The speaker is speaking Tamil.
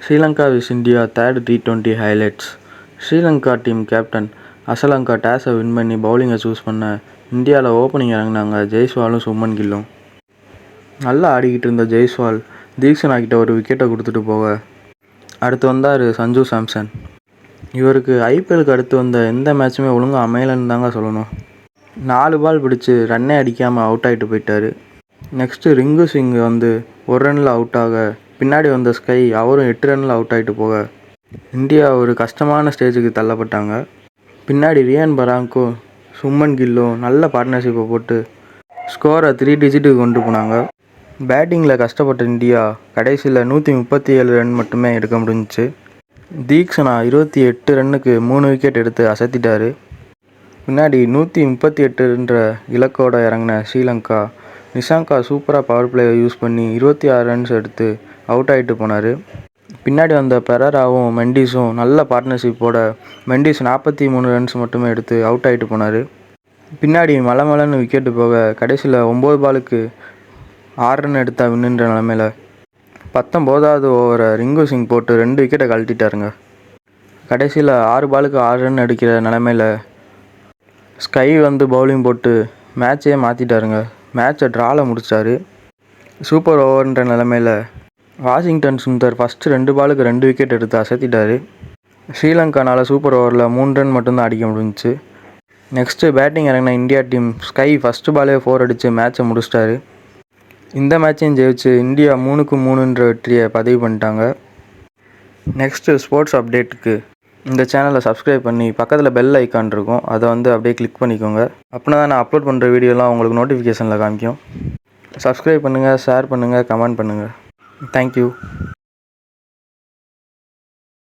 Sri Lanka vs India third T20 highlights. Sri Lanka team captain Asalanka டாஸை win பண்ணி பவுலிங்கை சூஸ் பண்ண இந்தியாவில் ஓப்பனிங் இறங்கினாங்க ஜெய்ஸ்வாலும் சுப்மன் கில்லும். நல்லா ஆடிக்கிட்டு இருந்த ஜெய்ஸ்வால் தீக்ஷனா கிட்ட ஒரு விக்கெட்டை கொடுத்துட்டு போக அடுத்து வந்தார் சஞ்சு சாம்சன். இவருக்கு ஐபிஎலுக்கு அடுத்து வந்த எந்த மேட்சுமே ஒழுங்காக அமையலன்னு தாங்க சொல்லணும். 4 பால் பிடிச்சி ரன்னே அடிக்காமல் அவுட் ஆகிட்டு போயிட்டார். நெக்ஸ்ட்டு ரிங்கு சிங் வந்து 1 ரனில் அவுட் ஆக பின்னாடி வந்த ஸ்கை அவரும் 8 ரனில் அவுட் ஆகிட்டு போக இந்தியா ஒரு கஷ்டமான ஸ்டேஜுக்கு தள்ளப்பட்டாங்க. பின்னாடி ரியான் பராங்கும் சுப்மன் கில்லும் நல்ல பார்ட்னர்ஷிப்பை போட்டு ஸ்கோரை 3 டிஜிட்டுக்கு கொண்டு போனாங்க. பேட்டிங்கில் கஷ்டப்பட்ட இந்தியா கடைசியில் 137 ரன் மட்டுமே எடுக்க முடிஞ்சிச்சு. தீக்ஷனா 28 ரன்னுக்கு 3 விக்கெட் எடுத்து அசத்திட்டார். பின்னாடி 138ன்ற இலக்கோடு இறங்கின ஸ்ரீலங்கா நிஷாங்கா சூப்பராக பவர் பிளேயை யூஸ் பண்ணி 26 ரன்ஸ் எடுத்து அவுட் ஆகிட்டு போனார். பின்னாடி வந்த பெரராவும் மெண்டிஸும் நல்ல பார்ட்னர்ஷிப்போட மெண்டிஸ் 43 ரன்ஸ் மட்டுமே எடுத்து அவுட் ஆகிட்டு போனார். பின்னாடி மலன்னு விக்கெட்டு போக கடைசியில் 9 பாலுக்கு 6 ரன் எடுத்தா வின்னுன்ற நிலமையில் 19வது ஓவரை ரிங்கு சிங் போட்டு 2 விக்கெட்டை கழட்டிட்டாருங்க. கடைசியில் 6 பாலுக்கு 6 ரன் அடிக்கிற நிலமையில் ஸ்கை வந்து பவுலிங் போட்டு மேட்சையே மாற்றிட்டாருங்க. மேட்சை ட்ராவில் முடிச்சார். சூப்பர் ஓவர்ன்ற நிலமையில் வாஷிங்டன் சுந்தர் ஃபஸ்ட்டு 2 பாலுக்கு 2 விக்கெட் எடுத்து அசத்திட்டார். ஸ்ரீலங்கானால் சூப்பர் ஓவரில் 3 ரன் மட்டும்தான் அடிக்க முடிஞ்சிச்சு. நெக்ஸ்ட்டு பேட்டிங் இறங்கின இந்தியா டீம் ஸ்கை ஃபஸ்ட்டு பாலே 4 அடித்து மேட்சை முடிச்சிட்டாரு. இந்த மேட்சையும் ஜெயிச்சு இந்தியா 3-3ன்ற வெற்றியை பதிவு பண்ணிட்டாங்க. நெக்ஸ்ட்டு ஸ்போர்ட்ஸ் அப்டேட்டுக்கு இந்த சேனலை சப்ஸ்கிரைப் பண்ணி பக்கத்தில் பெல் ஐக்கான் இருக்கும், அதை வந்து அப்படியே கிளிக் பண்ணிக்கோங்க. அப்படின்னா தான் நான் அப்லோட் பண்ணுற வீடியோலாம் உங்களுக்கு நோட்டிஃபிகேஷனில் காமிக்கும். சப்ஸ்கிரைப் பண்ணுங்கள், ஷேர் பண்ணுங்கள், கமெண்ட் பண்ணுங்கள். தேங்க்யூ.